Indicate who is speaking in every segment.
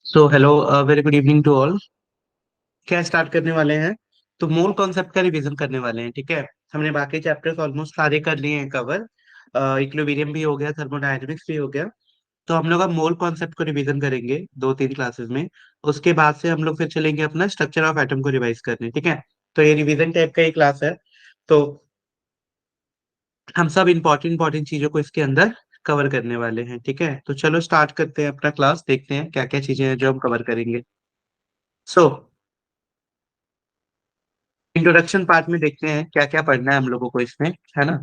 Speaker 1: So hello, very good evening to all. क्या start करने वाले हैं? तो मोल कॉन्सेप्ट का रिवीजन करने वाले हैं, ठीक है। हमने बाकी चैप्टर्स ऑलमोस्ट सारे कर लिए हैं कवर। इक्विलिब्रियम भी हो गया, थर्मोडायनेमिक्स भी हो गया। तो हम लोग अब मोल कॉन्सेप्ट को रिवीजन करेंगे 2-3 क्लासेस में। उसके बाद से हम लोग फिर चलेंगे अपना स्ट्रक्चर ऑफ एटम को रिवाइज करने, ठीक है। तो ये रिवीजन टाइप का ही क्लास है। तो हम सब इंपॉर्टेंट इंपॉर्टेंट चीजों को इसके अंदर कवर करने वाले हैं, ठीक है। तो चलो स्टार्ट करते हैं अपना क्लास, देखते हैं क्या क्या चीजें हैं जो हम कवर करेंगे। सो इंट्रोडक्शन पार्ट में देखते हैं क्या क्या पढ़ना है हम लोगों को इसमें, है ना।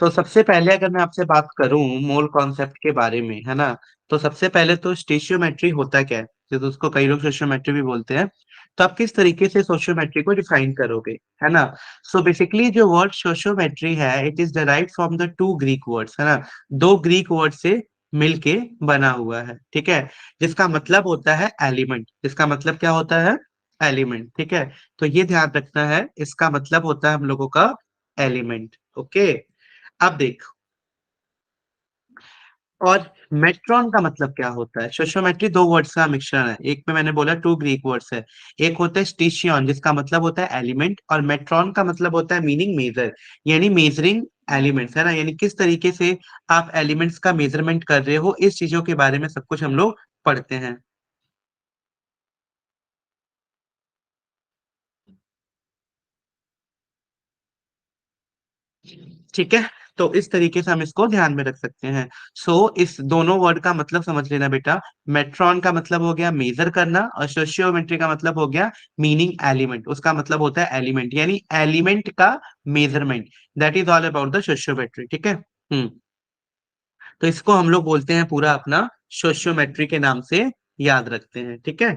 Speaker 1: तो सबसे पहले अगर मैं आपसे बात करूं मोल कॉन्सेप्ट के बारे में, है ना। तो सबसे पहले तो स्टेशियोमेट्री होता क्या है, जैसे उसको कई लोग सोशियोमेट्री भी बोलते हैं। तो आप किस तरीके से सोशियोमेट्री को डिफाइन करोगे, है ना। सो बेसिकली जो वर्ड सोशियोमेट्री है, it is derived from the two Greek words, है ना। दो ग्रीक वर्ड से मिलके बना हुआ है, ठीक है। जिसका मतलब होता है एलिमेंट, जिसका मतलब क्या होता है, एलिमेंट, ठीक है। तो ये ध्यान रखना है, इसका मतलब होता है हम लोगों का एलिमेंट, ओके। अब देख, और मेट्रॉन का मतलब क्या होता है। सोशियोमेट्री दो वर्ड्स का मिश्रण है, एक में मैंने बोला टू ग्रीक वर्ड्स है। एक होता है स्टिशियन, जिसका मतलब होता है एलिमेंट, और मेट्रॉन का मतलब होता है मीनिंग मेजर, यानी मेजरिंग एलिमेंट्स, है ना। यानी किस तरीके से आप एलिमेंट्स का मेजरमेंट कर रहे हो, इस चीजों के बारे में सब कुछ हम लोग पढ़ते हैं, ठीक है। तो इस तरीके से हम इसको ध्यान में रख सकते हैं। सो इस दोनों वर्ड का मतलब समझ लेना बेटा। मेट्रॉन का मतलब हो गया मेजर करना, और सोशियोमेट्री का मतलब हो गया मीनिंग एलिमेंट, उसका मतलब होता है एलिमेंट, यानी एलिमेंट का measurement. That is all about the sociometry, ठीक है। तो इसको हम लोग बोलते हैं पूरा अपना सोशियोमेट्री के नाम से याद रखते हैं, ठीक है।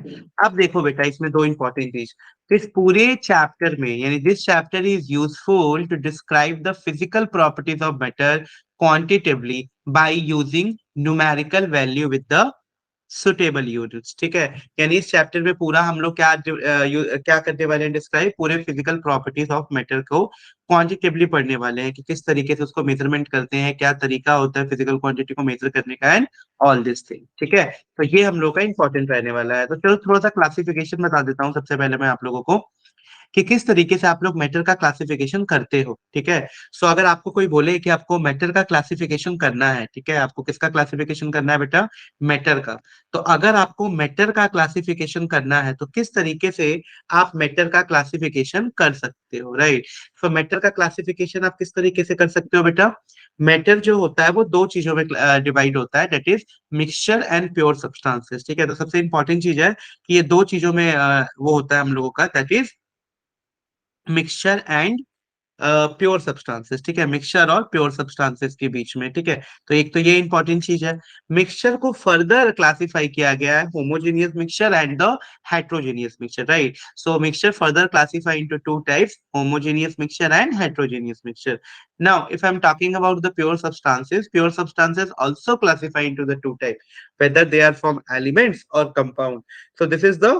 Speaker 1: अब देखो बेटा, इसमें दो इंपॉर्टेंट चीज। इस पूरे चैप्टर में, यानी this chapter is useful to describe the physical properties of matter quantitatively by using numerical value with the suitable units, ठीक है। यानी इस चैप्टर में पूरा हम लोग क्या करने वाले हैं, डिस्क्राइब पूरे फिजिकल प्रॉपर्टीज ऑफ मैटर को क्वांटिटेटिवली पढ़ने वाले हैं, कि किस तरीके से उसको मेजरमेंट करते हैं, क्या तरीका होता है फिजिकल क्वांटिटी को मेजर करने का, एंड ऑल दिस थिंग, ठीक है। तो ये हम लोग का इंपॉर्टेंट रहने वाला है। तो चलो थोड़ा सा क्लासिफिकेशन बता देता हूँ सबसे पहले मैं आप लोगों को, कि किस तरीके से आप लोग मैटर का क्लासिफिकेशन करते हो, ठीक है। सो अगर आपको कोई बोले कि आपको मैटर का क्लासिफिकेशन करना है, ठीक है, आपको किसका क्लासिफिकेशन करना है बेटा, मैटर का। तो अगर आपको मैटर का क्लासिफिकेशन करना है, तो किस तरीके से आप मैटर का क्लासिफिकेशन कर सकते हो, राइट। तो मैटर का क्लासिफिकेशन आप किस तरीके से कर सकते हो बेटा। मैटर जो होता है वो दो चीजों में डिवाइड होता है, that is mixture and pure substances, ठीक है। तो सबसे इंपॉर्टेंट चीज है कि ये दो चीजों में वो होता है हम लोगों का, that is mixture and pure substances, ठीक है। मिक्सचर और प्योर सब्सटेंसेस के बीच में, ठीक है। तो एक तो ये इंपॉर्टेंट चीज है। मिक्सचर को फर्दर क्लासिफाई किया गया है homogeneous mixture and the heterogeneous mixture, right. So mixture further classify into two types, homogeneous mixture and heterogeneous mixture. Now if I'm talking about the pure substances also classify into the two types, whether they are from elements or compound. So this is the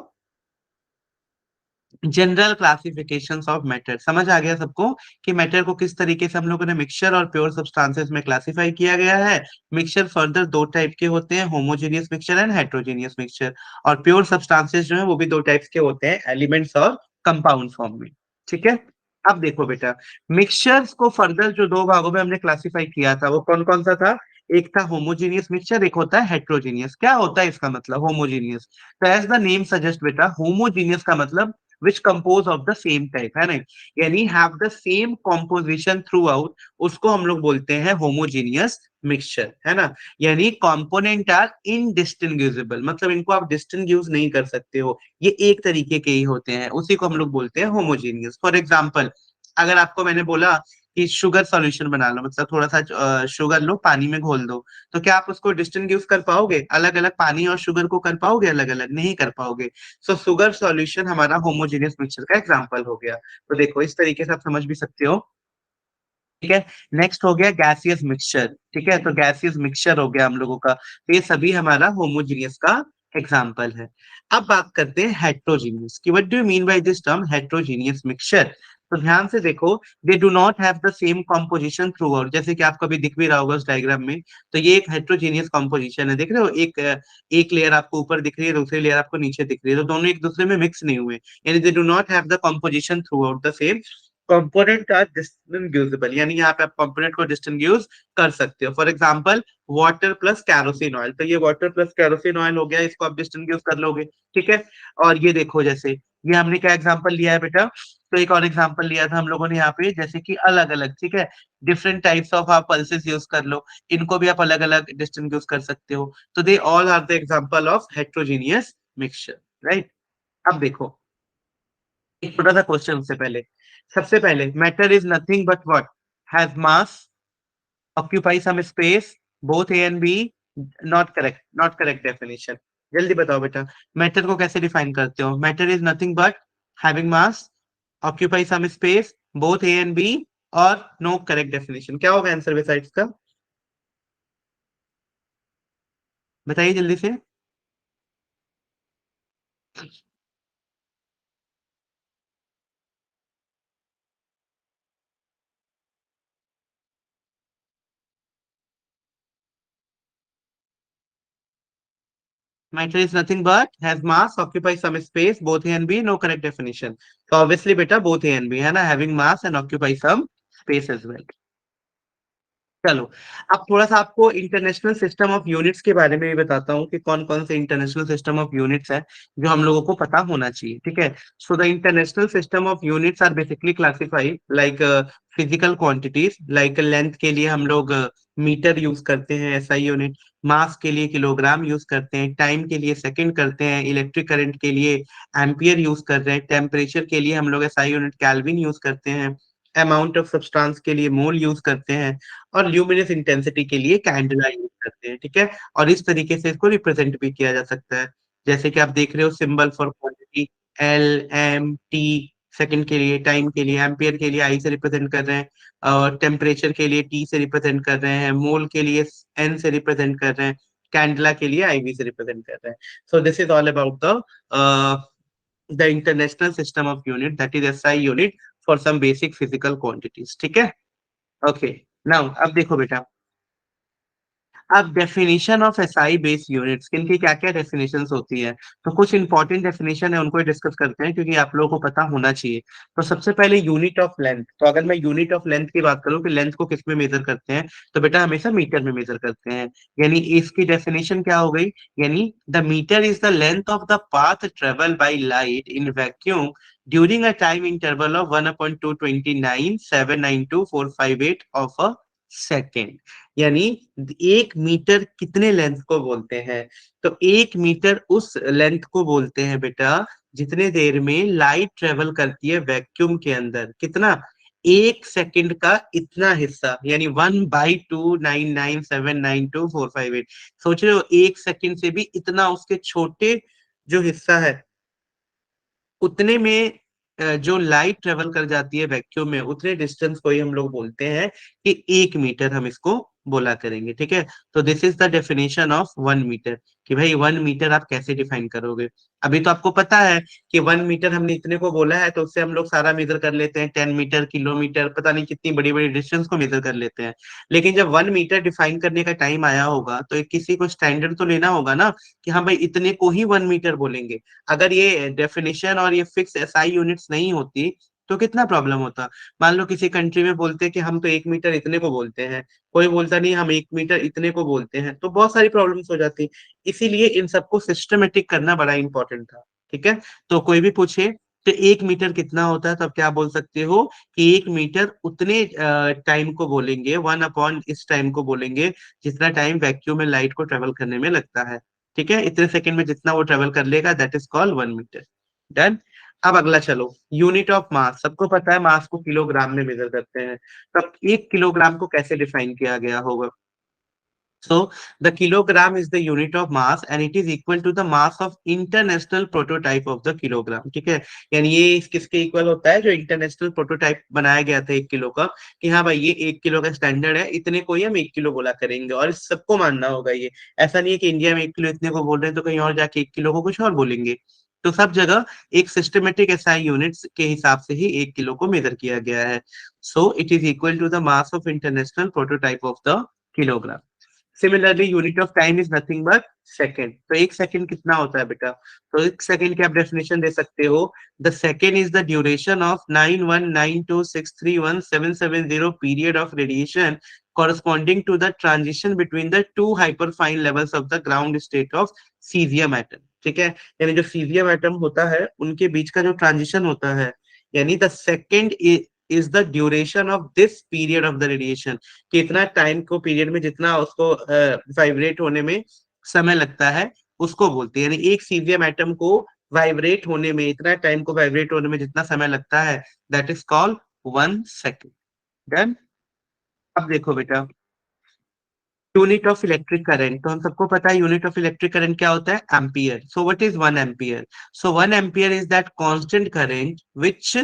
Speaker 1: general classifications of matter. समझ आ गया सबको कि matter को किस तरीके से हम लोगों ने मिक्सचर और प्योर सब्सटेंसेस में क्लासिफाई किया गया है। मिक्सचर फर्दर दो टाइप के होते हैं, homogeneous mixture and heterogeneous mixture. और प्योर सब्सटेंसेस जो है वो भी दो टाइप्स के होते हैं, एलिमेंट्स और कंपाउंड फॉर्म में, ठीक है। अब देखो बेटा, मिक्सचर्स को फर्दर जो दो भागों में हमने क्लासिफाई किया था वो कौन कौन सा था। एक था होमोजीनियस मिक्सचर, एक होता है हेट्रोजीनियस। क्या होता है इसका मतलब होमोजीनियस, तो एज द नेम सजेस्ट बेटा, होमोजीनियस का मतलब which compose of the same type, है ना। यानी have the same composition throughout, उसको हम लोग बोलते हैं homogeneous mixture, है ना। यानी component are indistinguishable, मतलब इनको आप distinguish नहीं कर सकते हो, ये एक तरीके के ही होते हैं, उसी को हम लोग बोलते हैं homogeneous। फॉर एग्जाम्पल, अगर आपको मैंने बोला कि शुगर सॉल्यूशन बना लो, मतलब थोड़ा सा शुगर लो पानी में घोल दो, तो क्या आप उसको डिस्टिंग्विश कर पाओगे, अलग अलग पानी और शुगर को कर पाओगे, अलग अलग नहीं कर पाओगे। सो शुगर सॉल्यूशन हमारा होमोजेनियस मिक्सचर का एग्जांपल हो गया। तो देखो इस तरीके से आप समझ भी सकते हो, ठीक है। नेक्स्ट हो गया गैसियस मिक्सचर, ठीक है। तो गैसियस मिक्सचर हो गया हम लोगों का, तो ये सभी हमारा होमोजीनियस का एग्जाम्पल है। अब बात करते हैं हेट्रोजीनियस की। What do you mean by this term heterogeneous mixture. तो ध्यान से देखो, दे do not have the same composition through out, जैसे कि आपको अभी दिख भी रहा होगा उस डायग्राम में। तो ये एक हेट्रोजीनियस कॉम्पोजिशन है, देख रहे हो, एक लेयर आपको ऊपर दिख रही है, दूसरी लेयर आपको नीचे दिख रही है, तो दोनों एक दूसरे में मिक्स नहीं हुए, यानी they do not have the composition throughout the same. Component are distinguishable, यानी यहाँ पे आप कंपोनेंट को डिस्टिंग्विश कर सकते हो। For example water plus kerosene oil, तो ये वाटर प्लस कैरोसिन ऑयल हो गया, इसको आप डिस्टिंग्विश कर लोगे। ठीक है। और ये देखो, जैसे ये हमने क्या एग्जांपल लिया है बेटा, तो एक और एग्जांपल लिया था हम लोगों ने यहाँ पे, जैसे कि अलग अलग, ठीक है, डिफरेंट टाइप्स ऑफ आप पल्सेस यूज कर लो, इनको भी आप अलग अलग डिस्टिंग्विश कर सकते हो। तो they all are the example of heterogeneous mixture, right. अब देखो एक छोटा सा क्वेश्चन उससे पहले, सबसे पहले matter is nothing but what, has mass, occupy some space, both A and B, not correct, not correct definition. जल्दी बताओ बेटा, मैटर को कैसे डिफाइन करते हो? Matter is nothing but having mass, occupy some space, both A and B, और no correct definition. क्या होगा आंसर बिसाइड्स का? बताइए जल्दी से। Matter is nothing but has mass, occupies some space, both A and B, no correct definition. So obviously beta both A and B है ना, having mass and occupy some space as well. चलो, अब थोड़ा सा आपको international system of units के बारे में भी बताता हूँ कि कौन कौन से इंटरनेशनल सिस्टम ऑफ यूनिट्स है जो हम लोगों को पता होना चाहिए। ठीक है। So the international system of units are basically classified like physical quantities, like length के लिए हम लोग मीटर यूज करते हैं, एसआई यूनिट। मास के लिए किलोग्राम यूज करते हैं, टाइम के लिए सेकंड करते हैं, इलेक्ट्रिक करंट के लिए एम्पियर यूज कर रहे हैं, टेम्परेचर के लिए हम लोग एसआई यूनिट केल्विन यूज करते हैं, अमाउंट ऑफ सब्सटेंस के लिए मोल यूज करते हैं, और ल्यूमिनस इंटेंसिटी के लिए कैंडेला यूज करते हैं। ठीक है। और इस तरीके से इसको रिप्रेजेंट भी किया जा सकता है, जैसे कि आप देख रहे हो symbol for quantity L M T, second के लिए, टाइम के लिए, एम्पियर के लिए आई से रिप्रेजेंट कर रहे हैं, और टेम्परेचर के लिए टी से रिप्रेजेंट कर रहे हैं, मोल के लिए एन से रिप्रेजेंट कर रहे हैं, कैंडला के लिए आईवी से रिप्रेजेंट कर रहे हैं। So this is all about the international system of unit, that is SI unit for some basic physical quantities. ठीक है। ओके। नाउ अब देखो बेटा, अब definition of SI based units, किनकी क्या क्या डेफिनेशंस होती है, तो कुछ इंपॉर्टेंट डेफिनेशन है उनको डिस्कस करते हैं, क्योंकि आप लोगों को पता होना चाहिए। तो सबसे पहले यूनिट ऑफ लेंथ, तो अगर मैं यूनिट ऑफ लेंथ की बात करूं कि लेंथ को किस में मेजर करते हैं, तो बेटा हमेशा मीटर में मेजर करते हैं। यानी इसकी डेफिनेशन क्या हो गई, यानी the metre is the length of the path travel by light in vacuum during a time interval of 1/229,792,458 of a second. यानी एक मीटर कितने लेंथ को बोलते हैं, तो एक मीटर उस लेंथ को बोलते हैं बेटा जितने देर में लाइट ट्रेवल करती है वैक्यूम के अंदर, कितना, एक सेकंड का इतना हिस्सा, यानी 1/299,792,458। सोच रहे हो, एक सेकंड से भी इतना उसके छोटे जो हिस्सा है उतने में जो लाइट ट्रेवल कर जाती है वैक्यूम में, उतने डिस्टेंस को ही हम लोग बोलते हैं कि एक मीटर हम इसको बोला करेंगे। ठीक है। तो this is the definition of 1 metre, कि भाई 1 मीटर आप कैसे डिफाइन करोगे। अभी तो आपको पता है कि 1 मीटर हमने इतने को बोला है, तो उससे हम लोग सारा मेजर कर लेते हैं, 10 मीटर, किलोमीटर, पता नहीं कितनी बड़ी बड़ी डिस्टेंस को मेजर कर लेते हैं। लेकिन जब 1 मीटर डिफाइन करने का टाइम आया होगा, तो एक किसी को स्टैंडर्ड तो लेना होगा ना, कि हाँ भाई इतने को ही 1 मीटर बोलेंगे। अगर ये डेफिनेशन और ये फिक्स एसआई यूनिट्स नहीं होती, तो कितना प्रॉब्लम होता। मान लो किसी कंट्री में बोलते हैं कि हम तो 1 मीटर इतने को बोलते हैं, कोई बोलता नहीं हम 1 मीटर इतने को बोलते हैं, तो बहुत सारी प्रॉब्लम्स हो जाती। इसीलिए इन सबको सिस्टमेटिक करना बड़ा इंपॉर्टेंट था। ठीक है। तो कोई भी पूछे तो 1 मीटर कितना होता है, तब क्या बोल सकते हो कि 1 मीटर उतने टाइम को बोलेंगे, 1 अपॉन इस टाइम को बोलेंगे जितना टाइम वैक्यूम में लाइट को ट्रेवल करने में लगता है। ठीक है। इतने सेकंड में जितना वो ट्रेवल कर लेगा, that is called 1 metre. Done. अब अगला चलो, यूनिट ऑफ मास, सबको पता है मास को किलोग्राम में मेजर करते हैं। तब 1 किलोग्राम को कैसे डिफाइन किया गया होगा? So the kilogram is the unit of mass and it is equal to the mass of international prototype of the kilogram। ठीक है। यानी ये किसके इक्वल होता है, जो इंटरनेशनल प्रोटोटाइप बनाया गया था 1 किलो का, कि हाँ भाई ये 1 किलो का स्टैंडर्ड है, इतने को ही हम 1 किलो बोला करेंगे, और इस सबको मानना होगा ये। ऐसा नहीं है कि इंडिया में 1 किलो इतने को बोल रहे हैं तो कहीं और जाके 1 किलो को कुछ और बोलेंगे। तो सब जगह एक सिस्टमेटिक एसआई यूनिट्स के हिसाब से ही 1 किलो को मेजर किया गया है। So it is equal to the mass of international prototype of the kilogram. Similarly unit of time is nothing but second. तो 1 सेकेंड कितना होता है बेटा? तो 1 सेकेंड की आप डेफिनेशन दे सकते हो, the second is the duration of 9192631770 period of radiation corresponding to the transition between the two hyperfine levels of the ground state of cesium atom। ठीक है, यानी जो सीजियम एटम होता है उनके बीच का जो ट्रांजिशन होता है, यानी the second is the duration of this period of the radiation, कि इतना टाइम को पीरियड में जितना उसको वाइब्रेट होने में समय लगता है उसको बोलते हैं। यानी एक सीजियम एटम को वाइब्रेट होने में, इतना टाइम को वाइब्रेट होने में जितना समय लगता है, that is called 1 second. Done. अब देखो बेटा, यूनिट ऑफ इलेक्ट्रिक करंट, तो हम सबको पता है यूनिट ऑफ इलेक्ट्रिक करंट क्या होता है? Ampere. So what is 1 ampere? So 1 ampere is that constant current which,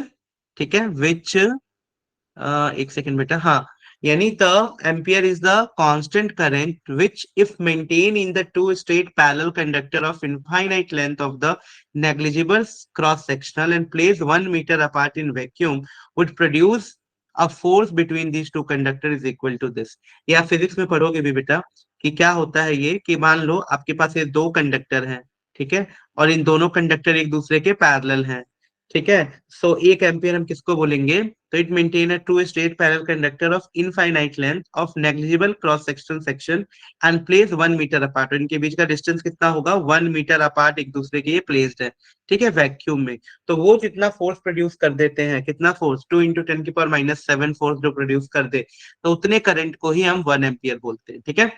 Speaker 1: ठीक है, विच, एक सेकेंड बेटा, हाँ, यानी the ampere is the constant current which if maintain in the two straight parallel conductor of infinite length of the negligible cross sectional and placed 1 meter apart in vacuum would produce a force between these two conductor is equal to this। ये आप physics में पढ़ोगे भी बेटा, कि क्या होता है ये, कि मान लो आपके पास ये दो कंडक्टर हैं, ठीक है, और इन दोनों कंडक्टर एक दूसरे के पैरेलल हैं, ठीक है। सो 1 एम्पियर हम किसको बोलेंगे? तो it maintain a two straight parallel conductor of infinite length of negligible cross sectional section and place 1 metre apart. इनके बीच का डिस्टेंस कितना होगा? 1 मीटर अपार्ट एक दूसरे के ये प्लेस्ड है, ठीक है, वैक्यूम में। तो वो जितना फोर्स प्रोड्यूस कर देते हैं, कितना फोर्स? 2 × 10⁻⁷ फोर्स जो प्रोड्यूस कर दे, तो उतने करंट को ही हम 1 एम्पियर बोलते हैं, ठीक है।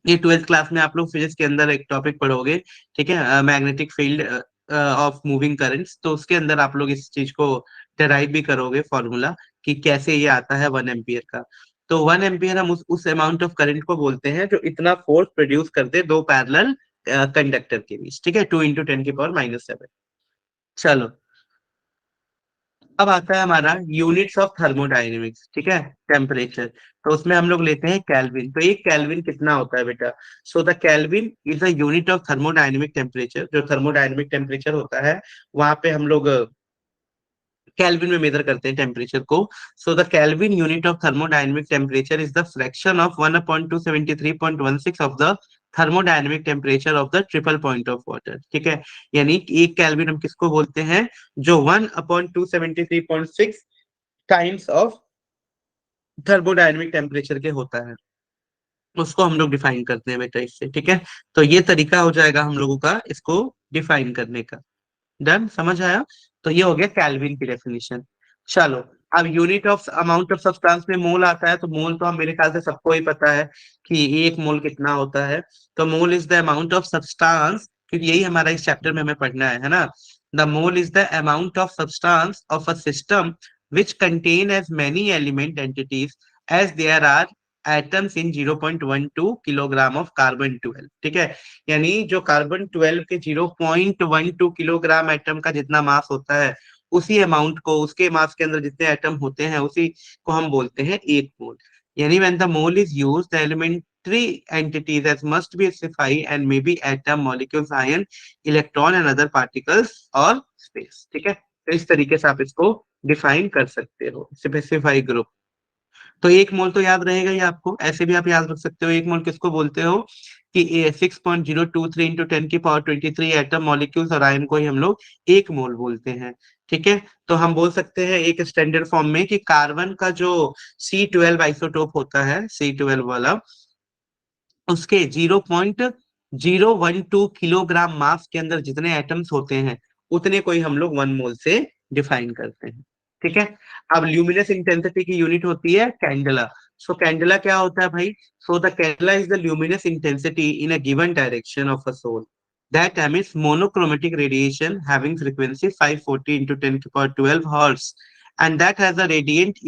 Speaker 1: ये 12th क्लास में आप लोग फिजिक्स के अंदर एक टॉपिक पढ़ोगे, ठीक है, magnetic field of moving currents, तो उसके अंदर आप लोग इस चीज को डेराइव भी करोगे फॉर्मूला, कि कैसे ये आता है 1 एम्पियर का। तो 1 एम्पियर हम उस अमाउंट ऑफ करंट को बोलते हैं जो इतना फोर्स प्रोड्यूस कर दे दो पैरेलल कंडक्टर के बीच, ठीक है, 2 × 10⁻⁷। चलो, अब आता है हमारा यूनिट्स ऑफ थर्मोडायनेमिक्स, ठीक है, टेम्परेचर। तो उसमें हम लोग लेते हैं केल्विन। तो एक केल्विन कितना होता है बेटा? So the kelvin is a unit of thermodynamic temperature. जो थर्मोडायनेमिक टेम्परेचर होता है, वहां पे हम लोग केल्विन में मेजर करते हैं टेम्परेचर को। So the kelvin unit of thermodynamic temperature is the fraction of 1/273.16 of the thermodynamic temperature of the triple point of water, ठीक है। यानी कि एक केल्विन हम किसको बोलते हैं? जो 1/273.6 टाइम्स ऑफ थर्मोडायनेमिक टेम्परेचर के होता है, उसको हम लोग डिफाइन करते हैं बेटा इससे, ठीक है। तो ये तरीका हो जाएगा हम लोगों का इसको डिफाइन करने का। डन, समझ आया? तो ये हो गया केल्विन की डेफिनेशन। चलो, अब unit of amount of substance में मोल आता है। तो मोल तो हम मेरे ख्याल से सबको ही पता है कि एक मोल कितना होता है। तो मोल is the amount of substance, क्योंकि यही हमारा इस चैप्टर में हमें पढ़ना है ना। The mole is the amount of substance of a system which contain as many element entities as there are atoms in 0.12 kilogram of carbon 12, ठीक है। यानी जो कार्बन 12 के 0.12 किलोग्राम एटम का जितना मास होता है, उसी अमाउंट को, उसके मास के अंदर जितने एटम होते हैं, उसी को हम बोलते हैं 1 मोल। यानी when the mole is used the elementary entities as must be specify and may be atom, molecules, ion, electron and other particles और स्पेस, ठीक है। तो इस तरीके से आप इसको डिफाइन कर सकते हो, स्पेसिफाई ग्रुप। तो 1 मोल तो याद रहेगा ही आपको, ऐसे भी आप याद रख सकते हो 1 मोल किसको बोलते हो, कि 6.023 × 10⁻23 एटम, मॉलिक्यूल्स और आयन को ही हम लोग 1 मोल बोलते हैं, ठीक है। तो हम बोल सकते हैं एक स्टैंडर्ड फॉर्म में कि कार्बन का जो C12 आइसोटोप होता है, C12 वाला, उसके 0.012 किलोग्राम मास के अंदर जितने एटम्स होते हैं, उतने को ही हम लोग 1 मोल से डिफाइन करते हैं, ठीक है। अब ल्यूमिनस इंटेंसिटी की यूनिट होती है कैंडला। सो कैंडला क्या होता है भाई? So the candela is the luminous intensity in a given direction of a source that emits monochromatic radiation having frequency 540 into 10 to the power 12 hertz, and that has a radiant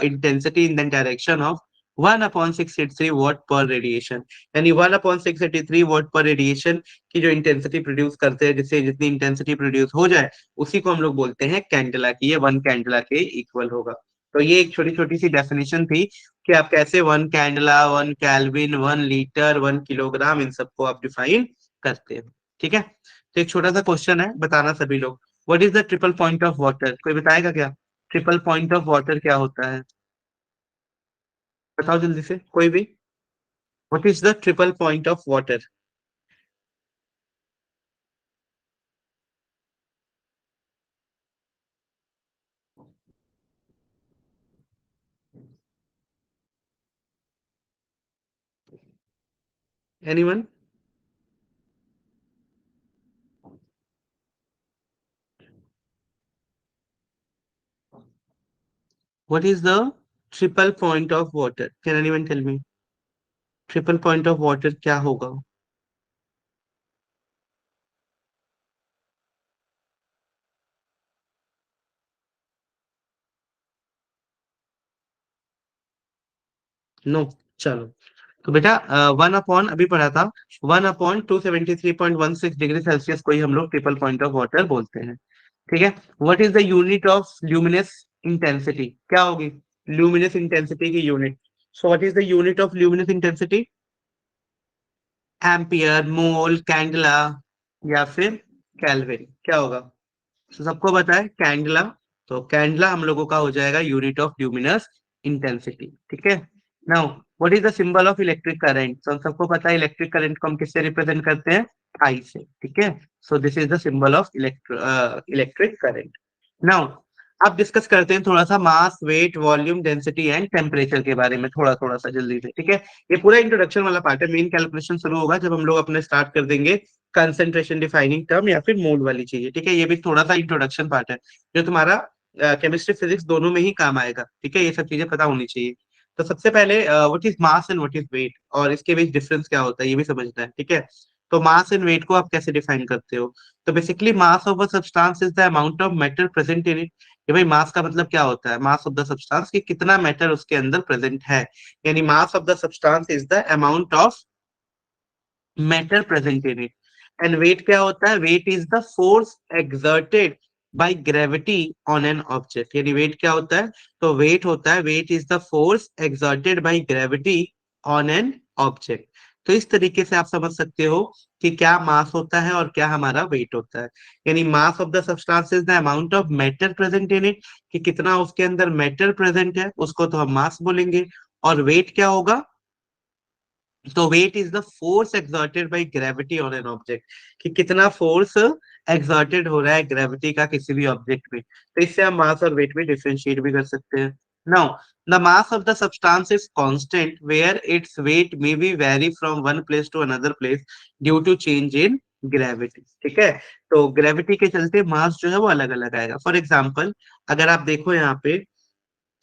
Speaker 1: intensity in the direction of 1/683 watt per radiation। यानी 1/683 watt per radiation की जो intensity produce करते हैं, जिससे जितनी intensity produce हो जाए, उसी को हम लोग बोलते हैं कैंडला की। ये 1 कैंडला के इक्वल होगा। तो ये एक छोटी छोटी सी डेफिनेशन थी कि आप कैसे 1 कैंडला, 1 केल्विन, 1 लीटर, 1 किलोग्राम, इन सबको आप डिफाइन करते हो। ठीक है, तो एक छोटा सा क्वेश्चन है, बताना सभी लोग। What is the triple point of water? कोई बताएगा क्या? ट्रिपल पॉइंट ऑफ वाटर क्या होता है? बताओ जल्दी से कोई भी। What is the triple point of water? Anyone? What is the triple point of water? Can anyone tell me? Triple point of water क्या होगा? नो। चलो, तो बेटा 1 अपॉन अभी पढ़ा था, 1/273.16 डिग्री सेल्सियस को ही हम लोग ट्रिपल पॉइंट ऑफ वाटर बोलते हैं। ठीक है। What is the unit of luminous intensity? क्या होगी ल्यूमिनस इंटेंसिटी की unit? So what is the unit of luminous intensity? Ampere, mole, candela या फिर केल्विन? क्या होगा? तो सबको पता है कैंडला, तो कैंडला हम लोगों का हो जाएगा यूनिट ऑफ ल्यूमिनस इंटेंसिटी। ठीक है। Now what is the symbol of electric current? तो हम सबको पता है इलेक्ट्रिक करंट को हम किससे रिप्रेजेंट करते हैं? आई से। ठीक है, so this is the symbol of electric current. Now अब डिस्कस करते हैं थोड़ा सा mass, weight, volume, density and temperature के बारे में, थोड़ा थोड़ा सा जल्दी से। ठीक है, ये पूरा इंट्रोडक्शन वाला पार्ट है। मेन कैलकुलेशन शुरू होगा जब हम लोग अपने स्टार्ट कर देंगे कंसेंट्रेशन डिफाइनिंग टर्म या फिर मोल वाली चीजें। ठीक है, ये भी थोड़ा सा इंट्रोडक्शन पार्ट है जो तुम्हारा केमिस्ट्री फिजिक्स दोनों में ही काम आएगा। ठीक है, ये सब चीजें पता होनी चाहिए। तो सबसे पहले what is mass and what is weight, और इसके बीच डिफरेंस क्या होता है ये भी समझना है। ठीक है, तो मास एंड वेट को आप कैसे डिफाइन करते हो? तो basically mass of a substance is the amount of matter present in it. कि भाई मास का मतलब क्या होता है? मास ऑफ द सब्सटेंस की कितना मैटर उसके अंदर प्रेजेंट है, यानी mass of the substance is the amount of matter present in it. And weight क्या होता है? Weight is the force exerted by gravity on an object. यानी वेट क्या होता है? तो वेट होता है, weight is the force exerted by gravity on an object. तो इस तरीके से आप समझ सकते हो कि क्या मास होता है और क्या हमारा वेट होता है। यानी mass of the substance is the amount of matter present in it, कि कितना उसके अंदर मैटर प्रेजेंट है उसको तो हम मास बोलेंगे। और वेट क्या होगा? तो weight is the force exerted by gravity on an object, कि कितना फोर्स एक्सर्टेड हो रहा है ग्रेविटी का किसी भी ऑब्जेक्ट में। तो इससे हम मास और वेट में डिफरेंशिएट भी कर सकते हैं। Now the mass of the substance is constant where its weight may be vary from one place to another place due to change in gravity. ठीक है, तो ग्रेविटी के चलते मास जो है वो अलग अलग आएगा। फॉर एग्जाम्पल, अगर आप देखो यहाँ पे,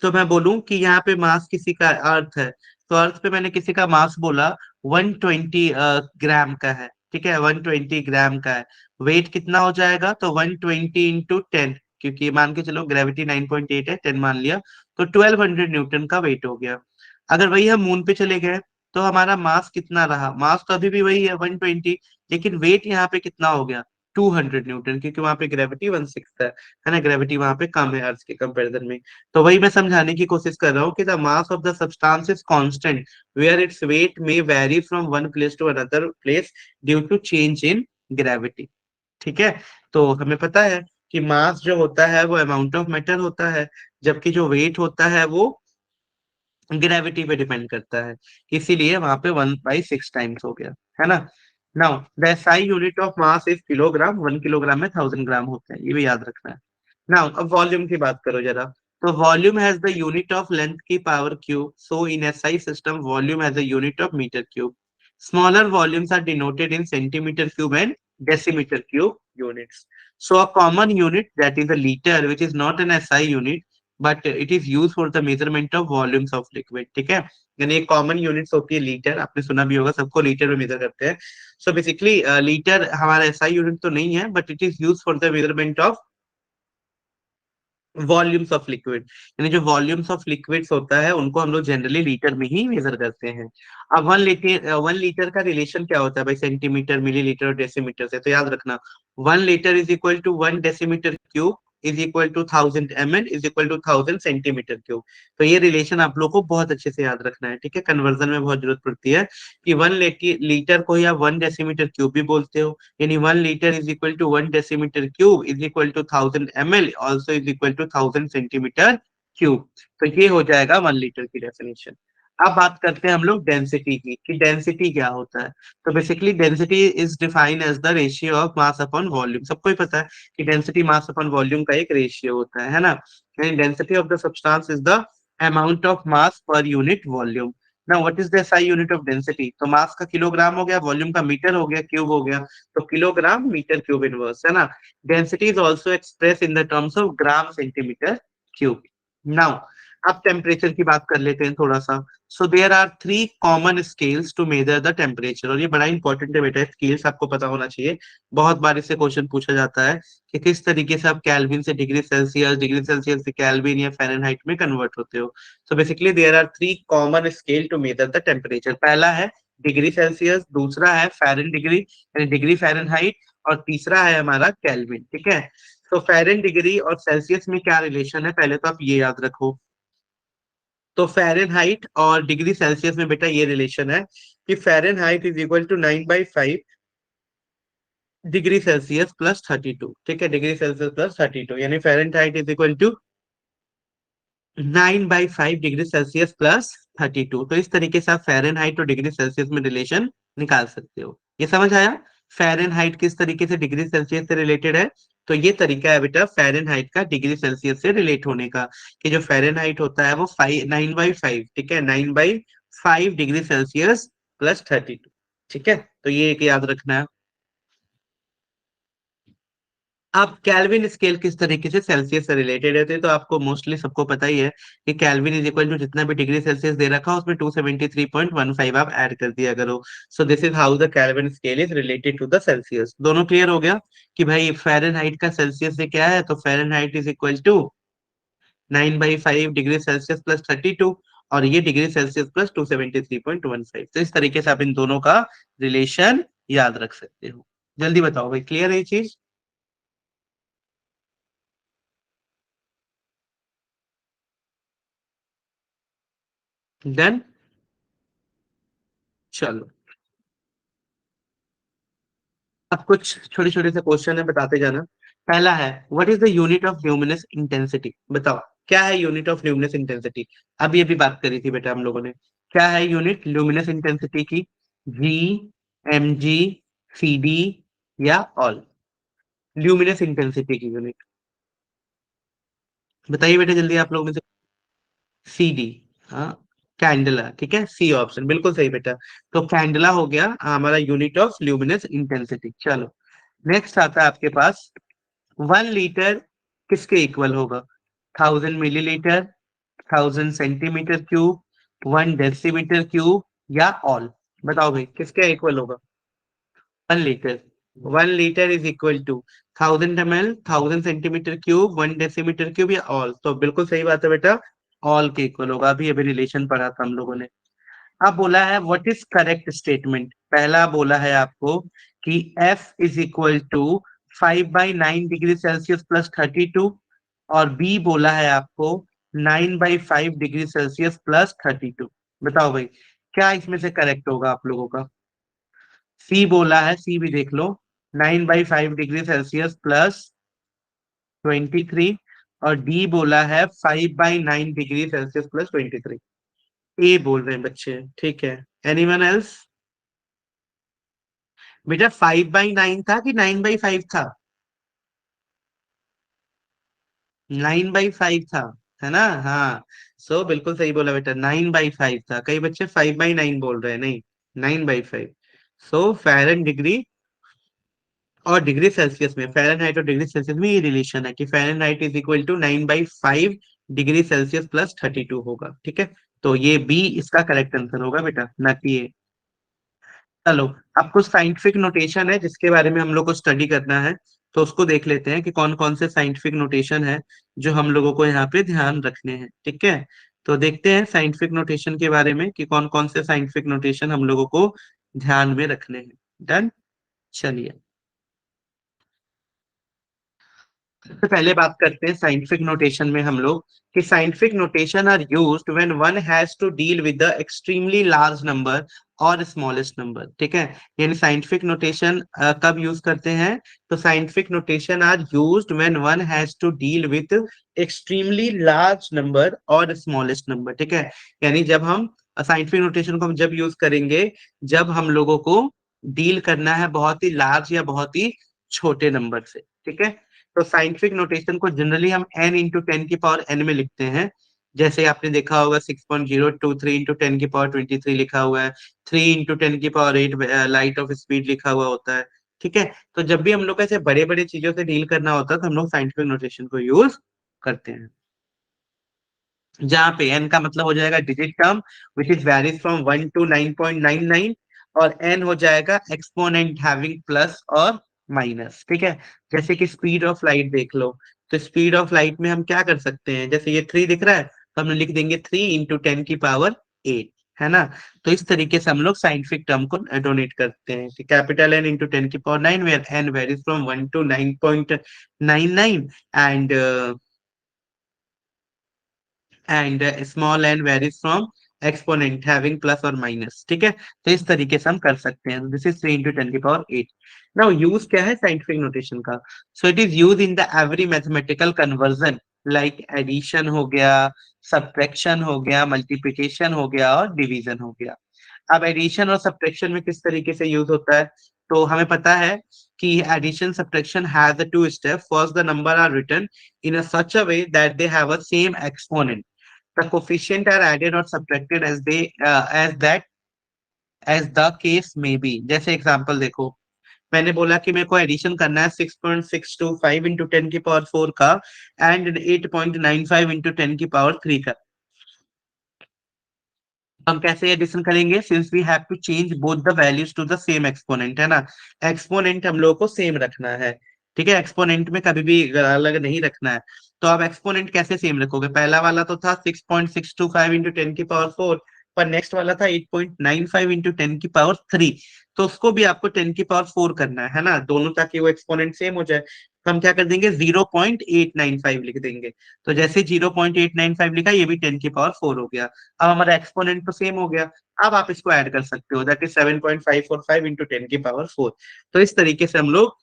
Speaker 1: तो मैं बोलूं कि यहाँ पे मास किसी का अर्थ है, तो अर्थ पे मैंने किसी का मास बोला 120 ग्राम का है। ठीक है, 120 ग्राम का है। वेट कितना हो जाएगा? तो 120 इंटू 10, क्योंकि मान के चलो ग्रेविटी 9.8 है, 10 मान लिया, तो 1200 न्यूटन का वेट हो गया। अगर वही हम मून पे चले गए तो हमारा मास कितना रहा? मास तो अभी भी वही है 120, लेकिन वेट यहाँ पे कितना हो गया? 200 न्यूटन, क्योंकि वहां पे ग्रेविटी 1/6 है ना, ग्रेविटी वहां पे कम है अर्थ के कंपेरिजन में। तो वही मैं समझाने की कोशिश कर रहा हूँ कि the mass of the substance is constant where its weight may vary from one place to another place due to change in gravity. ठीक है, तो हमें पता है कि मास जो होता है वो अमाउंट ऑफ मैटर होता है, जबकि जो वेट होता है वो ग्रेविटी पे डिपेंड करता है। इसीलिए वहां पे 1/6 टाइम्स हो गया, है ना। Now the SI unit of mass is kilogram, 1 kilogram में 1000 ग्राम होते हैं, ये भी याद रखना है। नाउ अब वॉल्यूम की बात करो जरा। तो volume has the unit of length की power cube, so in SI system volume has the unit of metre cube. Smaller volumes are denoted in centimetre cube and decimetre cube units. So a common unit, that is a liter, which is not an SI unit, but it is used for the measurement of volumes of liquid। ठीक है, यानी एक common units होती है litre, आपने सुना भी होगा, सबको लीटर में मेजर करते हैं। सो बेसिकली लीटर हमारा एसआई यूनिट तो नहीं है, but it is use for the measurement of volumes of liquid. यानी जो वॉल्यूम्स ऑफ लिक्विड्स होता है उनको हम लोग जनरली लीटर में ही मेजर करते हैं। अब 1 लीटर का रिलेशन क्या होता है भाई? सेंटीमीटर, मिलीलीटर और डेसीमीटर से। तो याद रखना 1 litre is equal to 1 decimetre cube, is equal to 1000 ml is equal to 1000 cm3। तो ये रिलेशन आप लोग को बहुत अच्छे से याद रखना है, ठीक है। कन्वर्जन में बहुत जरूरत पड़ती है कि 1 लीटर को या 1 डेसीमीटर क्यूब भी बोलते हो, यानी 1 litre is equal to 1 decimetre cube is equal to 1000 ml also is equal to 1000 cm3। तो ये हो जाएगा 1 लीटर की डेफिनेशन। अब बात करते हैं हम लोग डेंसिटी की, कि डेंसिटी क्या होता है। तो basically density is defined as the ratio of mass upon volume. सबको ही पता है कि डेंसिटी मास अपॉन वॉल्यूम का एक रेशियो होता है ना। यानी density of the substance is the amount of mass per unit volume. ना what is the SI unit of density? तो मास का किलोग्राम हो गया, वॉल्यूम का मीटर हो गया, क्यूब हो गया, तो किलोग्राम मीटर क्यूब इनवर्स है ना। Density is also express in the terms of gram centimetre cube. Now अब टेम्परेचर की बात कर लेते हैं थोड़ा सा। So there are 3 common scales to measure the temperature, और ये बड़ा इंपॉर्टेंट है बेटा, स्केल्स आपको पता होना चाहिए। बहुत बार इससे क्वेश्चन पूछा जाता है कि किस तरीके से आप केल्विन से डिग्री सेल्सियस से केल्विन या फ़ारेनहाइट में कन्वर्ट होते हो। So basically there are 3 common scale to measure the temperature. पहला है डिग्री सेल्सियस, दूसरा है फ़ारेन डिग्री यानी डिग्री फ़ारेनहाइट, और तीसरा है हमारा केल्विन, ठीक है। तो फ़ारेन डिग्री और सेल्सियस में क्या रिलेशन है, पहले तो आप ये याद रखो। तो फ़ारेनहाइट और डिग्री सेल्सियस में बेटा ये रिलेशन है कि Fahrenheit is equal to 9/5 degree Celsius plus 32, ठीक है। डिग्री सेल्सियस प्लस 32 यानी Fahrenheit is equal to 9/5 degree Celsius plus 32। तो इस तरीके से आप फ़ारेनहाइट और डिग्री सेल्सियस में रिलेशन निकाल सकते हो। ये समझ आया? फ़ारेनहाइट किस तरीके से डिग्री सेल्सियस से रिलेटेड है। तो ये तरीका है बेटा फ़ारेनहाइट का डिग्री सेल्सियस से रिलेट होने का, कि जो फ़ारेनहाइट होता है वो 9/5, ठीक है, 9/5 डिग्री सेल्सियस प्लस 32, ठीक है। तो ये एक याद रखना है। अब कैल्विन स्केल किस तरीके से सेल्सियस से रिलेटेड है, तो आपको मोस्टली सबको पता ही है कि कैल्विन इज इक्वल टू जितना भी डिग्री सेल्सियस दे रखा हो उसमें 273.15 आप ऐड कर दिया करो। So this is how the Kelvin scale is related to the Celsius. दोनों क्लियर हो गया कि भाई फ़ारेनहाइट का सेल्सियस से क्या है, तो Fahrenheit is equal to 9/5 degree Celsius plus 32, और ये डिग्री सेल्सियस प्लस 273.15। तो इस तरीके से आप इन दोनों का रिलेशन याद रख सकते हो। जल्दी बताओ भाई, क्लियर है ये चीज? डन। चलो अब कुछ छोटे छोटे से क्वेश्चन है, बताते जाना। पहला है what is the unit of luminous intensity. बताओ क्या है यूनिट ऑफ ल्यूमिनस इंटेंसिटी। अब ये भी बात करी थी बेटा हम लोगों ने। क्या है यूनिट ल्यूमिनस इंटेंसिटी की? जी, mg, cd या ऑल? ल्यूमिनस इंटेंसिटी की यूनिट बताइए बेटा जल्दी आप लोग में से। CD, हाँ, कैंडला, ठीक है, सी ऑप्शन बिल्कुल सही बेटा। तो कैंडला हो गया हमारा यूनिट ऑफ ल्यूमिनस इंटेंसिटी। चलो नेक्स्ट आता है आपके पास, 1 लीटर किसके इक्वल होगा? 1000 millilitre, 1000 centimetre cube, 1 decimetre cube या ऑल? बताओ भाई किसके इक्वल होगा? 1 litre. 1 litre is equal to 1000 ml, 1000 centimetre cube, 1 decimetre cube या ऑल? तो बिल्कुल सही बात है बेटा, ऑल के इक्वल होगा। अभी अभी रिलेशन पढ़ा था हम लोगों ने। अब बोला है व्हाट इज करेक्ट स्टेटमेंट। पहला बोला है आपको कि F is equal to 5/9 degree Celsius plus 32, और बी बोला है आपको 9/5 डिग्री सेल्सियस प्लस 32। बताओ भाई क्या इसमें से करेक्ट होगा आप लोगों का? सी बोला है, सी भी देख लो, 9/5 डिग्री सेल्सियस प्लस 23, और डी बोला है 5/9 डिग्री सेल्सियस प्लस 23। ए बोल रहे हैं बच्चे, ठीक है। Anyone else? बेटा 5/9 था कि 9/5 था? 9/5 था, है ना, हाँ। सो बिल्कुल सही बोला बेटा, 9/5 था। कई बच्चे 5/9 बोल रहे हैं, नहीं, 9/5। सो फ़ारेन डिग्री और डिग्री सेल्सियस में, फ़ारेनहाइट और डिग्री सेल्सियस में ये रिलेशन है कि Fahrenheit is equal to 9/5 degree Celsius plus 32 होगा, ठीक है। तो ये बी इसका करेक्ट आंसर होगा बेटा, ना कि ये। चलो अब कुछ साइंटिफिक नोटेशन है जिसके बारे में हम लोग को स्टडी करना है, तो उसको देख लेते हैं कि कौन कौन से साइंटिफिक नोटेशन है जो हम लोगों को यहाँ पे ध्यान रखने हैं, ठीक है। तो देखते हैं साइंटिफिक नोटेशन के बारे में कि कौन कौन से साइंटिफिक नोटेशन हम लोगों को ध्यान में रखने हैं। डन। चलिए सबसे पहले बात करते हैं साइंटिफिक नोटेशन में हम लोग कि scientific notation are used when one has to deal with the extremely large number और स्मॉलेस्ट नंबर। ठीक है, यानी साइंटिफिक नोटेशन कब यूज करते हैं? तो scientific notation are used when one has to deal with extremely large number और smallest number. ठीक है, यानी जब हम साइंटिफिक नोटेशन को हम जब यूज करेंगे जब हम लोगों को डील करना है बहुत ही लार्ज या बहुत ही छोटे नंबर से। ठीक है, तो साइंटिफिक नोटेशन को जनरली हम n इंटू टेन की पावर n में लिखते हैं। जैसे आपने देखा होगा 6.023 इंटू टेन की पावर 23 लिखा हुआ है, 3 इंटू टेन की पावर 8 लाइट ऑफ स्पीड लिखा हुआ होता है। ठीक है, तो जब भी हम लोग को ऐसे बड़े बड़े चीजों से डील करना होता है तो हम लोग साइंटिफिक नोटेशन को यूज करते हैं। जहाँ पे n का मतलब हो जाएगा digit term which is varies from 1 to 9.99, और n हो जाएगा एक्सपोनेंट हैविंग प्लस और माइनस। ठीक है, जैसे कि स्पीड ऑफ लाइट देख लो, तो स्पीड ऑफ लाइट में हम क्या कर सकते हैं, जैसे ये 3 दिख रहा है तो हम लिख देंगे 3 इंटू टेन की पावर 8, है ना। तो इस तरीके से हम लोग साइंटिफिक टर्म को डोनेट करते हैं, कैपिटल N इंटू टेन की power 9 where n varies from 1 to 9.99 and small N varies from exponent having plus और माइनस। ठीक है, तो इस तरीके से हम कर सकते हैं। दिस इज 3 इंटू टेन की पावर 8। नाउ यूज क्या है साइंटिफिक नोटेशन का? So it is use in the every mathematical conversion, like addition हो गया, सब्ट्रैक्शन हो गया, मल्टीप्लिकेशन हो गया और डिवीजन हो गया। अब एडिशन और सब्ट्रैक्शन में किस तरीके से यूज होता है? तो हमें पता है कि addition subtraction has a two step. First the number are written in a such a way that they have a same exponent. The coefficient are added or subtracted as the case may be. जैसे example देखो, मैंने बोला कि मेरे को addition करना है 6.625 into ten की पावर 4 का एंड 8.95 इंटू टेन की पावर 3 का। हम कैसे एडिशन करेंगे? Since we have to change both the values to the same exponent, है ना। एक्सपोनेंट हम लोगों को सेम रखना है। ठीक है, एक्सपोनेंट में कभी भी अलग नहीं रखना है। तो आप एक्सपोनेंट कैसे सेम रखोगे? पहला वाला तो था 6.625 इंटू टेन की पावर 4, पर नेक्स्ट वाला था 8.95 इंटू टेन की पावर 3। तो उसको भी आपको 10 की पावर 4 करना है ना, दोनों, ताकि वो एक्सपोनेंट सेम हो जाए। तो हम क्या कर देंगे, 0.895 लिख देंगे। तो जैसे 0.895 लिखा, ये भी 10 की पावर 4 हो गया। अब हमारा एक्सपोनेंट तो सेम हो गया। अब आप इसको ऐड कर सकते हो, दैट इज 7.545 इंटू टेन की पावर 4। तो इस तरीके से हम लोग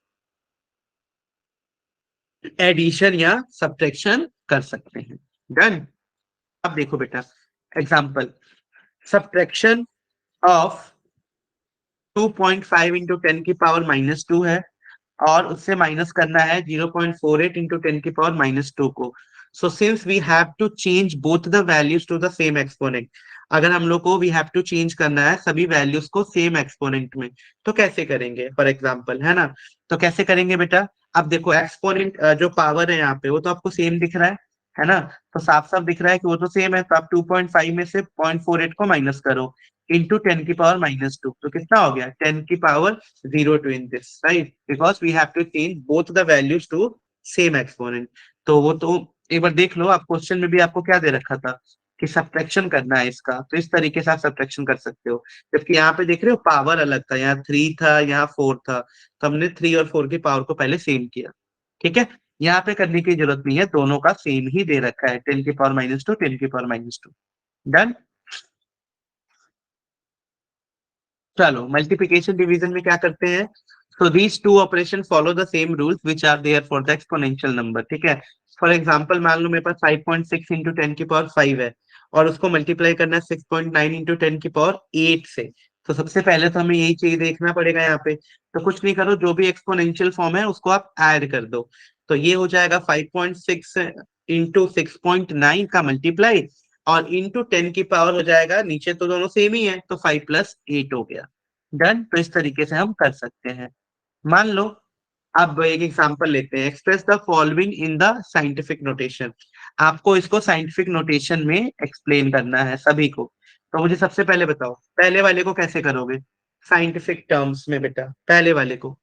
Speaker 1: एडिशन या सब्ट्रैक्शन कर सकते हैं। डन। अब देखो बेटा, example, subtraction of 2.5 into ten की पावर -2 है, और उससे माइनस करना है 0.48 इंटू टेन की पावर -2 को। So since we have to change both the values to the same exponent, अगर हम लोग को वी हैव टू चेंज करना है सभी वैल्यूज को सेम एक्सपोनेंट में, तो कैसे करेंगे? फॉर एग्जांपल, है ना। तो कैसे करेंगे बेटा? अब देखो, एक्सपोनेंट जो पावर है यहाँ पे वो तो आपको सेम दिख रहा है ना। तो साफ साफ दिख रहा है कि वो तो सेम है, तो आप 2.5 में से 0.48 को माइनस करो इंटू टेन की पावर -2, तो कितना हो गया? 10 की power 0 two in this, right, because we have to change both the values to same exponent. तो वो तो एक बार देख लो, आप क्वेश्चन में भी आपको क्या दे रखा था कि सब्ट्रैक्शन करना है इसका, तो इस तरीके से आप सब्ट्रैक्शन कर सकते हो। जबकि यहाँ पे देख रहे हो पावर अलग था, यहाँ 3 था, यहाँ 4 था, तो हमने 3 और 4 की पावर को पहले सेम किया। ठीक है, यहाँ पे करने की जरूरत नहीं है, दोनों का सेम ही दे रखा है, 10 की पावर -2, 10 की पावर -2। डन। चलो, मल्टीप्लिकेशन डिवीजन में क्या करते हैं? So these two operation follow the same rules which are there for the exponential number. ठीक है, फॉर एग्जांपल मान लो मेरे पास 5.6 इंटू टेन की पावर 5 है, और उसको मल्टीप्लाई करना है 6.9 इंटू टेन की पावर 8 से। तो सबसे पहले तो हमें यही चीज देखना पड़ेगा यहाँ पे। तो कुछ नहीं करो, जो भी एक्सपोनेंशियल फॉर्म है उसको आप ऐड कर दो। तो ये हो जाएगा 5.6 इंटू 6.9 का मल्टीप्लाई, और इंटू टेन की पावर हो जाएगा, नीचे तो दोनों सेम ही है, तो 5 + 8 हो गया। डन। तो इस तरीके से हम कर सकते हैं। मान लो, अब एक एग्जांपल लेते हैं, express the following in the scientific notation. आपको इसको साइंटिफिक नोटेशन में एक्सप्लेन करना है सभी को। तो मुझे सबसे पहले बताओ, पहले वाले को कैसे करोगे साइंटिफिक टर्म्स में बेटा? पहले वाले को,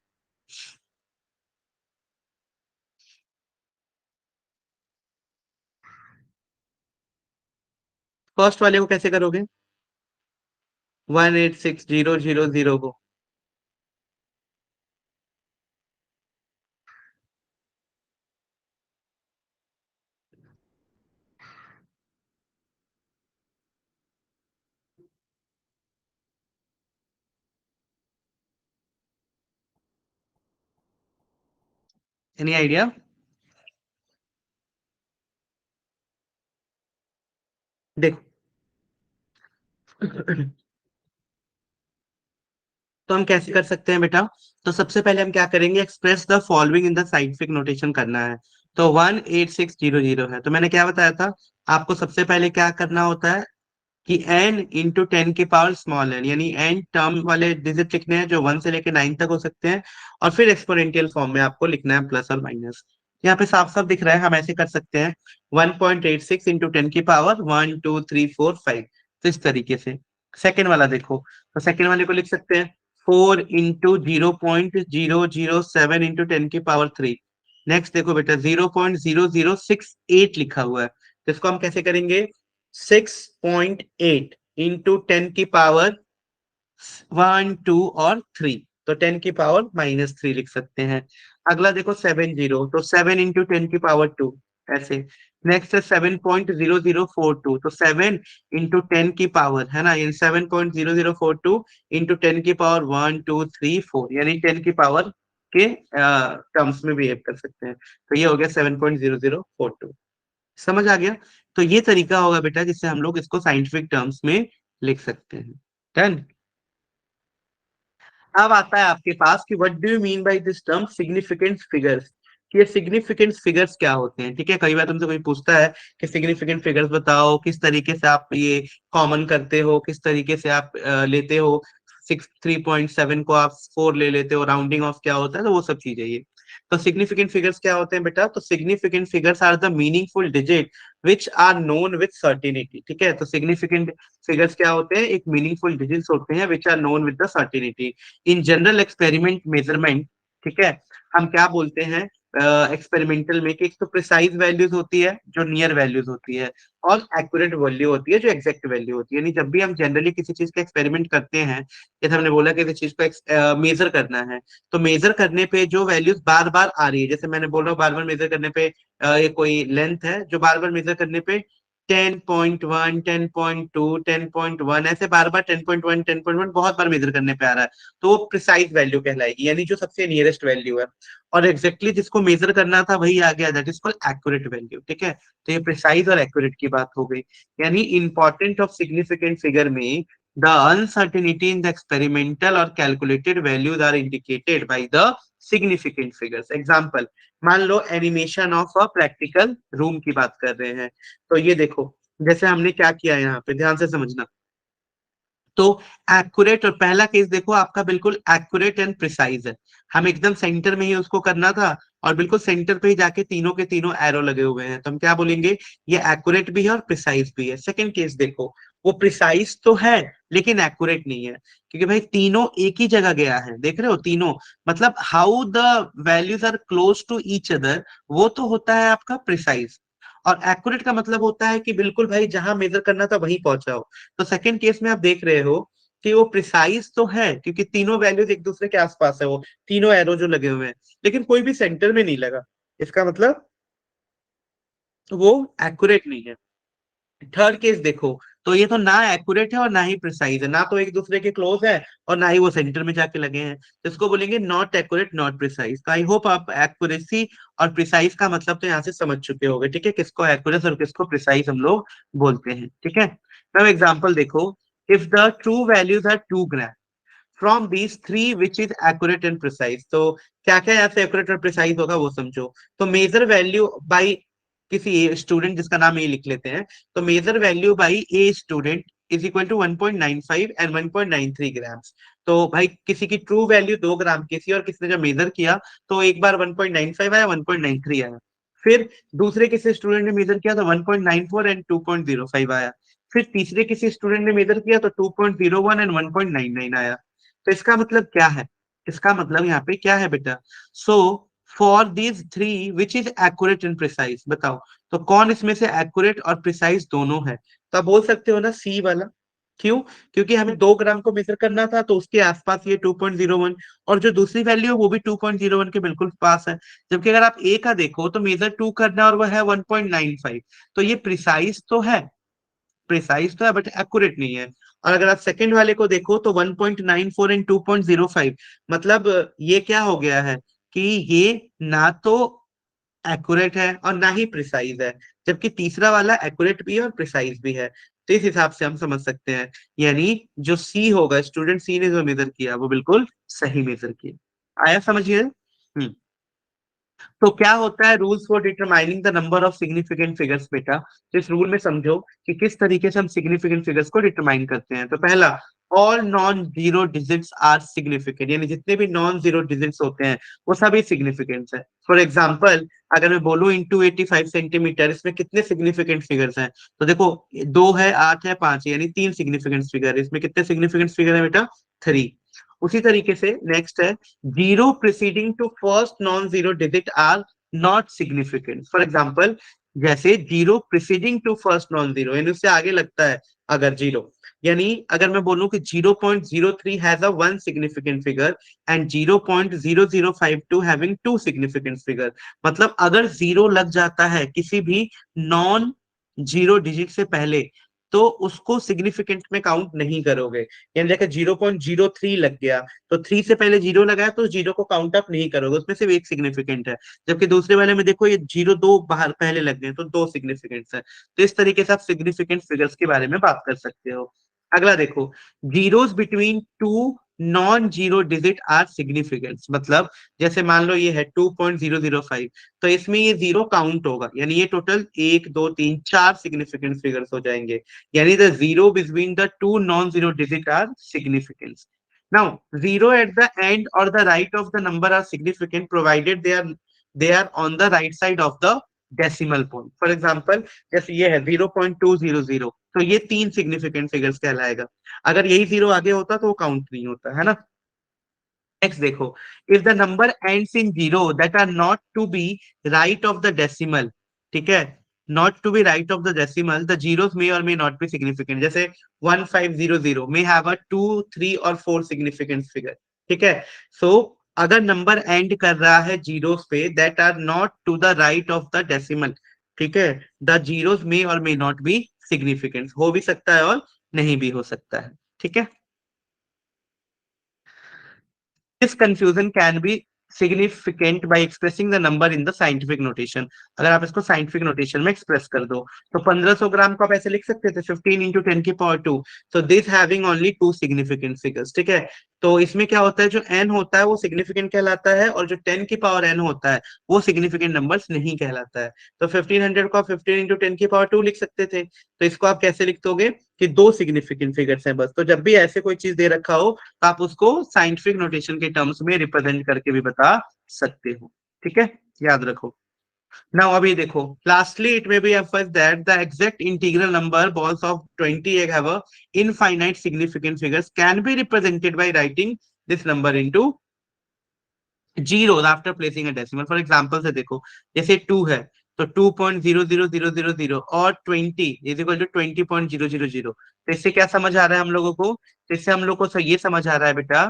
Speaker 1: फर्स्ट वाले को कैसे करोगे? 186,000 को। Any idea? देखो, तो हम कैसे कर सकते हैं बेटा? तो सबसे पहले हम क्या करेंगे, express the following in the scientific notation करना है। तो 18600 है, तो मैंने क्या बताया था आपको, सबसे पहले क्या करना होता है कि n इंटू 10 की पावर स्मॉल n, यानी n टर्म वाले डिजिट लिखने हैं जो 1 से लेके 9 तक हो सकते हैं, और फिर एक्सपोनेंशियल फॉर्म में आपको लिखना है प्लस और माइनस। यहाँ पे साफ साफ दिख रहा है, हम ऐसे कर सकते हैं 1.86 इंटू 10 की पावर 1 2 3 4 5, तो इस तरीके से। सेकेंड वाला देखो, तो सेकेंड वाले को लिख सकते हैं 4 इंटू 0.007 इंटू 10 की पावर 3। नेक्स्ट देखो बेटा 0.0068 लिखा हुआ है, तो इसको हम कैसे करेंगे, 6.8 इंटू 10 की पावर 1 2 और 3, तो 10 की पावर -3 लिख सकते हैं। अगला देखो 70, तो 7 इंटू 10 की पावर 2, ऐसे। नेक्स्ट है 7.0042, तो 7 इंटू 10 की पावर, है ना, ये 7.0042 इंटू 10 की पावर 1 2 3 4, यानी 10 की पावर के टर्म्स में बिहेव कर सकते हैं, तो ये हो गया 7.0042। समझ आ गया? तो ये तरीका होगा बेटा जिससे हम लोग इसको साइंटिफिक टर्म्स में लिख सकते हैं। डन। अब आता है आपके पास कि what do you mean by this term significant figures, कि ये सिग्निफिकेंट फिगर्स क्या होते हैं। ठीक है, कई बार तुमसे कोई पूछता है कि सिग्निफिकेंट फिगर्स बताओ, किस तरीके से आप ये कॉमन करते हो, किस तरीके से आप लेते हो, 3.7 को आप 4 ले लेते हो, राउंडिंग ऑफ क्या होता है, तो वो सब चीजें ये। तो सिग्निफिकेंट फिगर्स क्या होते हैं बेटा? तो significant figures are the meaningful digit which are known with certainty. ठीक है, तो सिग्निफिकेंट फिगर्स क्या होते हैं, एक मीनिंगफुल डिजिट्स होते हैं which are known with the certainty in general experiment measurement. ठीक है, हम क्या बोलते हैं एक्सपेरिमेंटल में कि एक तो प्रिसाइज वैल्यूज होती है जो नियर वैल्यूज होती है, और एक्यूरेट वैल्यू होती है जो एग्जैक्ट वैल्यू होती है। यानी जब भी हम जनरली किसी चीज का एक्सपेरिमेंट करते हैं, जैसे हमने बोला कि किसी चीज को मेजर करना है, तो मेजर करने पे जो वैल्यूज बार बार आ रही है, जैसे मैंने बोल रहा हूँ बार बार मेजर करने पे ये कोई लेंथ है जो बार बार मेजर करने पे 10.1 10.2 10.1, ऐसे बार बार 10.1 10.1 बहुत बार मेजर करने पे आ रहा है, तो वो प्रिसाइज वैल्यू कहलाएगी, यानी जो सबसे नियरेस्ट वैल्यू है। और एग्जैक्टली जिसको मेजर करना था वही आ गया, that is called accurate value. ठीक है, तो ये प्रिसाइज और एक्यूरेट की बात हो गई। यानी इंपॉर्टेंट ऑफ सिग्निफिकेंट फिगर में the uncertainty in the experimental और calculated values are indicated by the significant figures. Example, मान लो animation of a practical room की बात कर रहे हैं, तो ये देखो जैसे हमने क्या किया यहाँ पे, ध्यान से समझना। तो एक्यूरेट, और पहला केस देखो आपका बिल्कुल एक्यूरेट एंड प्रिसाइज है, हम एकदम सेंटर में ही उसको करना था, और बिल्कुल सेंटर पे ही जाके तीनों के तीनों एरो लगे हुए हैं, तो हम क्या बोलेंगे, ये एक्यूरेट भी है और प्रिसाइज भी है। सेकंड केस देखो, वो प्रिसाइज तो है लेकिन एक्यूरेट नहीं है, क्योंकि भाई तीनों एक ही जगह गया है, देख रहे हो तीनों, मतलब how the values are close to each other, वो तो होता है आपका प्रिसाइज। और एक्यूरेट का मतलब होता है कि बिल्कुल भाई जहां मेजर करना था वहीं पहुंचा हो। तो सेकंड केस में आप देख रहे हो कि वो प्रिसाइज तो है क्योंकि तीनों वैल्यूज एक दूसरे के आसपास है, वो तीनों एरो जो लगे हुए हैं, लेकिन कोई भी सेंटर में नहीं लगा, इसका मतलब वो एक्यूरेट नहीं है। थर्ड केस देखो, तो ये तो ना एक्यूरेट है और ना ही प्रिसाइज है, ना तो एक दूसरे के क्लोज है और ना ही वो सेंटर में जाके लगे हैं, तो इसको बोलेंगे नॉट एक्यूरेट नॉट प्रिसाइज। तो आई होप आप एक्यूरेसी और प्रिसाइज का मतलब तो यहाँ से समझ चुके होंगे। ठीक है, किसको एक्यूरेट और किसको प्रिसाइज हम लोग बोलते हैं। ठीक है, अब एग्जाम्पल देखो, if the true values are 2 gram from these three which is accurate and precise, तो क्या क्या यहाँ से एक्यूरेट और प्रिसाइज होगा वो समझो। तो मेजर वैल्यू बाई किसी स्टूडेंट जिसका नाम ए लिख लेते हैं, तो measure value by A student is equal to 1.95 and 1.93 grams. तो भाई किसी की ट्रू वैल्यू 2 ग्राम की थी और किसने जब मेजर किया तो एक बार 1.95 आया, 1.93 आया। फिर दूसरे किसी स्टूडेंट ने मेजर किया तो 1.94 एंड 2.05 आया। फिर तीसरे किसी स्टूडेंट ने मेजर किया तो 2.01 एंड 1.99 आया। तो इसका मतलब क्या है, इसका मतलब यहाँ पे क्या है बेटा, so for these three which is accurate and precise, बताओ तो कौन इसमें से एक्यूरेट और प्रिसाइज दोनों है। तो आप बोल सकते हो ना सी वाला। क्यों? क्योंकि हमें 2 ग्राम को मेजर करना था तो उसके आसपास ये 2.01, और जो दूसरी वैल्यू है वो भी 2.01 के बिल्कुल पास है। जबकि अगर आप ए का देखो तो मेजर 2 करना है और वह है 1.95, तो ये प्रिसाइज तो है, प्रिसाइज तो है बट एक्यूरेट नहीं है। और अगर आप सेकंड वाले को देखो तो 1.94 एंड 2.05, मतलब ये क्या हो गया है कि ये ना तो एक्यूरेट है और ना ही प्रिसाइज है, जबकि तीसरा वाला एक्यूरेट भी है और प्रिसाइज भी है। तो इस हिसाब से हम समझ सकते हैं, यानी जो सी होगा, स्टूडेंट सी ने जो मेजर किया वो बिल्कुल सही मेजर किया। आया समझिए। तो क्या होता है rules for determining the number of significant figures बेटा। तो इस रूल में समझो कि किस तरीके से हम सिग्निफिकेंट फिगर्स को डिटरमाइन करते हैं। तो पहला, all non zero digits are significant, यानी जितने भी नॉन जीरो डिजिट्स होते हैं वो सभी सिग्निफिकेंट है। फॉर एग्जाम्पल, अगर मैं बोलूं इंटू 85 सेंटीमीटर, इसमें कितने सिग्निफिकेंट फिगर्स हैं। तो देखो, 2 है, 8 है, 5 है, यानी 3 सिग्निफिकेंट फिगर। इसमें कितने सिग्निफिकेंट फिगर है बेटा? 3। उसी तरीके से नेक्स्ट है, zero preceding to first non zero digit are not significant. For example, जैसे zero preceding to first non zero, यानी उससे आगे लगता है अगर जीरो, यानी अगर मैं बोलूं कि 0.03 has a one significant figure and 0.0052 having two significant figure, मतलब अगर जीरो लग जाता है किसी भी नॉन जीरो डिजिट से पहले, तो उसको सिग्निफिकेंट में काउंट नहीं करोगे। यानी जैसे 0.03 लग गया, तो 3 से पहले जीरो लगाया तो जीरो को काउंट अप नहीं करोगे, उसमें सिर्फ एक सिग्निफिकेंट है। जबकि दूसरे वाले में देखो, ये जीरो दो बाहर पहले लग गए तो दो सिग्निफिकेंट्स है। तो इस तरीके से आप सिग्निफिकेंट फिगर्स के बारे में बात कर सकते हो। अगला देखो, zeros between two non zero digit are significant, मतलब जैसे मान लो ये है 2.005, तो इसमें ये जीरो काउंट होगा, यानी ये टोटल 1 2 3 4 सिग्निफिकेंट फिगर्स हो जाएंगे। Yani the zero between the two non-zero digits are significant. Now, zero at the end or the right of the number are significant provided they are on the right side of the decimal point. For example, जैसे ये है 0.200, तो ये 3 significant figures कहलाएगा। अगर यही zero आगे होता तो वो काउंट नहीं होता है ना। नेक्स्ट देखो, if the number ends in zero that are not to be right of the decimal, ठीक है, not to be right of the decimal, the zeros may or may not be significant. जैसे 1500 may have a 2 3 और 4 significant figure, ठीक है। सो अगर number and कर रहा है जीरोस पे that are not to the right of the decimal, ठीक है, the zeros may or may not be significant, हो भी सकता है और नहीं भी हो सकता है, ठीक है। This confusion can be significant by expressing the number in the scientific notation। अगर आप इसको साइंटिफिक नोटेशन में एक्सप्रेस कर दो, तो 1500 ग्राम को आप ऐसे लिख सकते थे 15 × 10⁻²। तो this having only two significant figures, ठीक है। तो इसमें क्या होता है, जो n होता है वो सिग्निफिकेंट कहलाता है, और जो 10⁻n होता है वो सिग्निफिकेंट नंबर्स नहीं कहलाता है। तो 1500 को आप 15 × 10⁻² लिख सकते थे। तो इसको आप कैसे लिख दोगे कि दो सिग्निफिकेंट फिगर्स हैं बस। तो जब भी ऐसे कोई चीज दे रखा हो तो आप उसको साइंटिफिक नोटेशन के टर्म्स में रिप्रेजेंट करके भी बता सकते हो, ठीक है, याद रखो। नाउ अभी देखो, lastly it may be emphasised that the exact integral number balls of 20 egg have a infinite significant figures can be represented by writing this number into zero after placing a decimal. For example से देखो, जैसे 2 है तो 2.00000 और 20 is equal to 20.000। तो इससे क्या समझ आ रहा है हम लोगों को? तो इससे हम लोग को ये समझ आ रहा है बेटा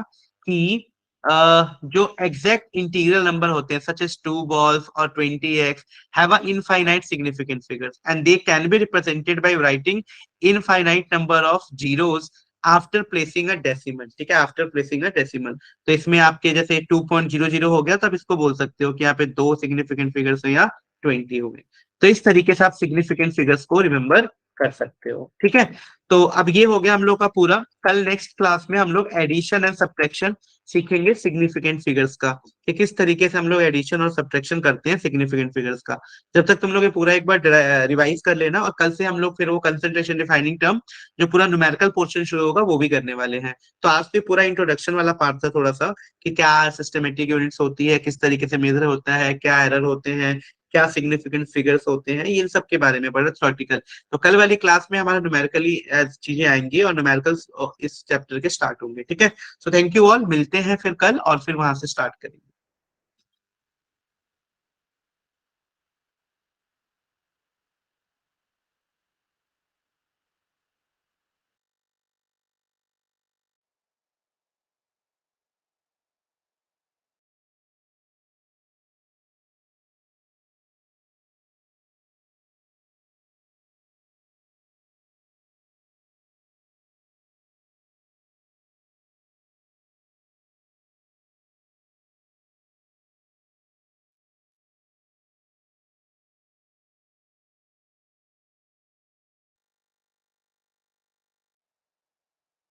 Speaker 1: कि जो एग्जैक्ट इंटीग्रल नंबर होते हैं सच एज 2 balls और 20x have a infinite significant figures and they can be represented by writing infinite number of zeros after placing a decimal, ठीक है, आफ्टर प्लेसिंग अ डेसिमल। तो इसमें आपके जैसे 2.00 हो गया, तब इसको बोल सकते हो कि यहाँ पे दो सिग्निफिकेंट फिगर्स हो या 20 हो गए। तो इस तरीके से आप सिग्निफिकेंट फिगर्स को रिमेम्बर कर सकते हो, ठीक है। तो अब ये हो गया हम लोग का पूरा। कल नेक्स्ट क्लास में हम लोग एडिशन एंड सब्ट्रैक्शन सीखेंगे सिग्निफिकेंट फिगर्स का, कि किस तरीके से हम लोग एडिशन और सब्ट्रैक्शन करते हैं सिग्निफिकेंट फिगर्स का। जब तक तुम लोग ये पूरा एक बार रिवाइज कर लेना, और कल से हम लोग फिर वो कंसंट्रेशन डिफाइनिंग टर्म जो पूरा न्यूमेरिकल पोर्शन शुरू होगा वो भी करने वाले हैं। तो आज भी पूरा इंट्रोडक्शन वाला पार्ट था थोड़ा सा, कि क्या सिस्टमेटिक यूनिट्स होती है, किस तरीके से मेजर होता है, क्या एरर होते हैं, क्या सिग्निफिकेंट फिगर्स होते हैं, इन सब के बारे में बड़ा थ्योरेटिकल। तो कल वाली क्लास में हमारा न्यूमेरिकली चीजें आएंगी और न्यूमेरिकल्स इस चैप्टर के स्टार्ट होंगे, ठीक है। सो थैंक यू ऑल, मिलते हैं फिर कल और फिर वहां से स्टार्ट करेंगे।